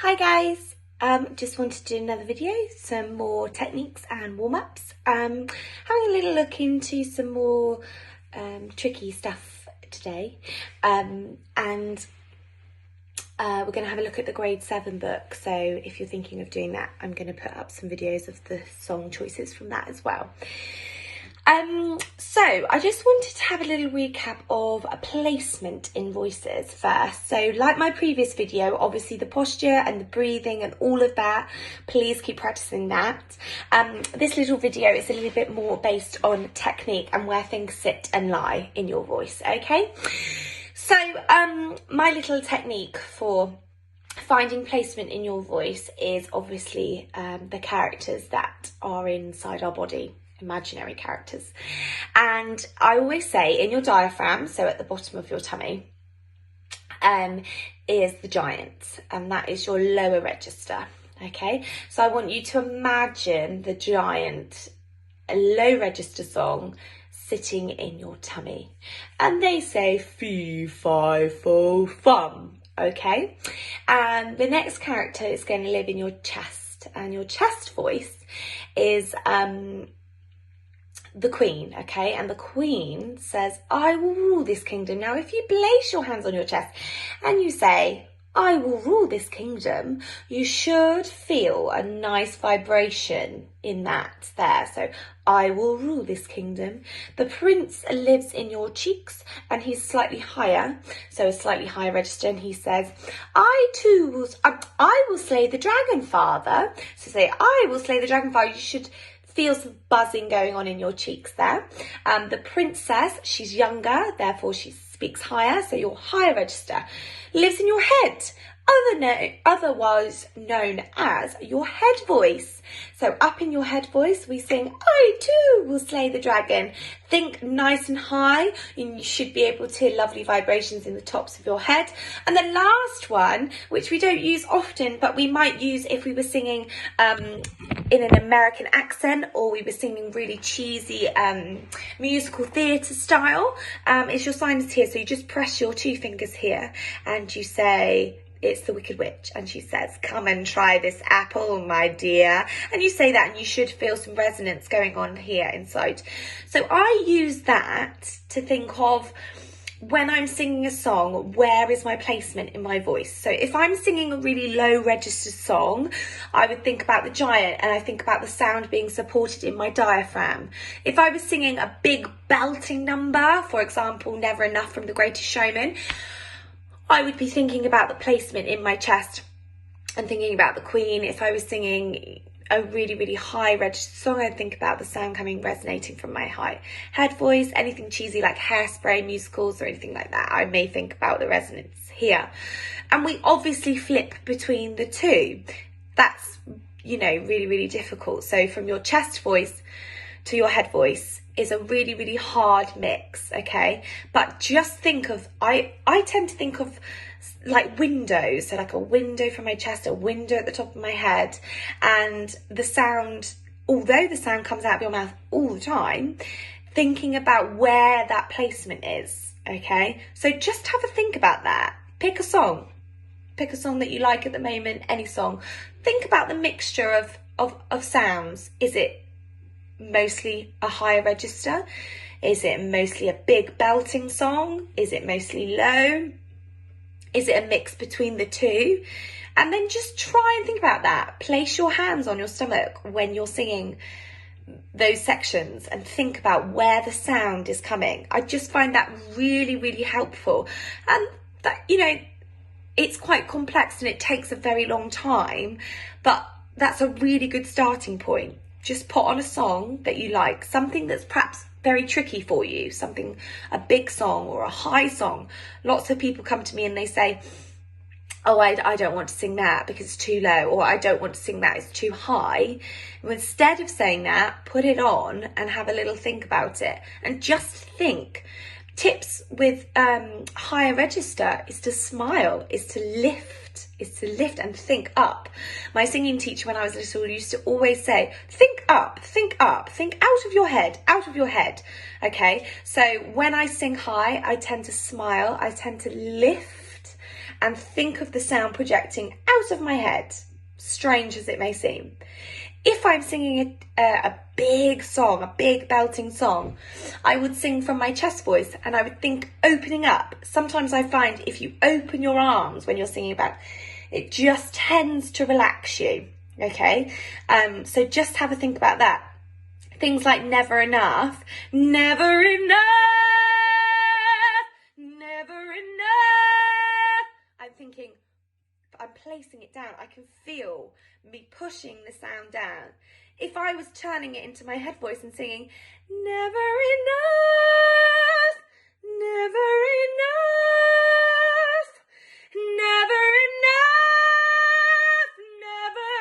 Hi guys, just wanted to do another video, some more techniques and warm-ups. Having a little look into some more tricky stuff today, and we're going to have a look at the grade 7 book. So if you're thinking of doing that, I'm going to put up some videos of the song choices from that as well. So I just wanted to have a little recap of a placement in voices first. So like my previous video, obviously the posture and the breathing and all of that, please keep practicing that. This little video is a little bit more based on technique and where things sit and lie in your voice, okay? So my little technique for finding placement in your voice is obviously the characters that are inside our body. Imaginary characters. And I always say in your diaphragm, so at the bottom of your tummy, is the giant, and that is your lower register. Okay, so I want you to imagine the giant, a low register song sitting in your tummy, and they say fee fi fo fum. Okay, and the next character is going to live in your chest, and your chest voice is the Queen, okay? And the Queen says, I will rule this kingdom. Now, if you place your hands on your chest and you say, I will rule this kingdom, you should feel a nice vibration in that there. So, I will rule this kingdom. The prince lives in your cheeks and he's slightly higher, so a slightly higher register, and he says, I will slay the dragon, father. So say, I will slay the dragon, father. You should feel some buzzing going on in your cheeks there. The princess, she's younger, therefore she speaks higher, so your higher register lives in your head, otherwise known as your head voice. So up in your head voice, we sing, I too will slay the dragon. Think nice and high, and you should be able to hear lovely vibrations in the tops of your head. And the last one, which we don't use often, but we might use if we were singing in an American accent, or we were singing really cheesy musical theatre style, is your sinus here. So you just press your 2 fingers here and you say, it's the Wicked Witch, and she says, come and try this apple, my dear. And you say that and you should feel some resonance going on here inside. So I use that to think of when I'm singing a song, where is my placement in my voice? So if I'm singing a really low register song, I would think about the giant, and I think about the sound being supported in my diaphragm. If I was singing a big belting number, for example, Never Enough from The Greatest Showman, I would be thinking about the placement in my chest and thinking about the Queen. If I was singing a really, really high register song, I'd think about the sound coming resonating from my high head voice. Anything cheesy like Hairspray musicals or anything like that, I may think about the resonance here. And we obviously flip between the two. That's, really, really difficult. So from your chest voice to your head voice is a really, really hard mix, okay? But just think of, I tend to think of like windows, so like a window from my chest, a window at the top of my head, and the sound, although the sound comes out of your mouth all the time, thinking about where that placement is, okay? So just have a think about that. Pick a song that you like at the moment, any song. Think about the mixture of sounds. Is it mostly a higher register? Is it mostly a big belting song? Is it mostly low? Is it a mix between the two? And then just try and think about that. Place your hands on your stomach when you're singing those sections and think about where the sound is coming. I just find that really, really helpful. And that, it's quite complex and it takes a very long time, but that's a really good starting point. Just put on a song that you like, something that's perhaps very tricky for you, a big song or a high song. Lots of people come to me and they say, oh, I don't want to sing that because it's too low, or I don't want to sing that, it's too high. And instead of saying that, put it on and have a little think about it. And just think. Tips with higher register is to smile, is to lift and think up. My singing teacher when I was little used to always say, think up, think out of your head. Okay, so when I sing high, I tend to smile, I tend to lift, and think of the sound projecting out of my head, strange as it may seem. If I'm singing a big song, a big belting song, I would sing from my chest voice and I would think opening up. Sometimes I find if you open your arms when you're singing about, it just tends to relax you, okay? So just have a think about that. Things like never enough, never enough, never enough. I'm thinking, I'm placing it down. I can feel me pushing the sound down. If I was turning it into my head voice and singing, never enough, never enough, never enough, never.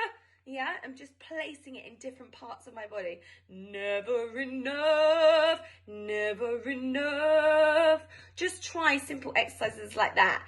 Yeah, I'm just placing it in different parts of my body. Never enough, never enough. Just try simple exercises like that.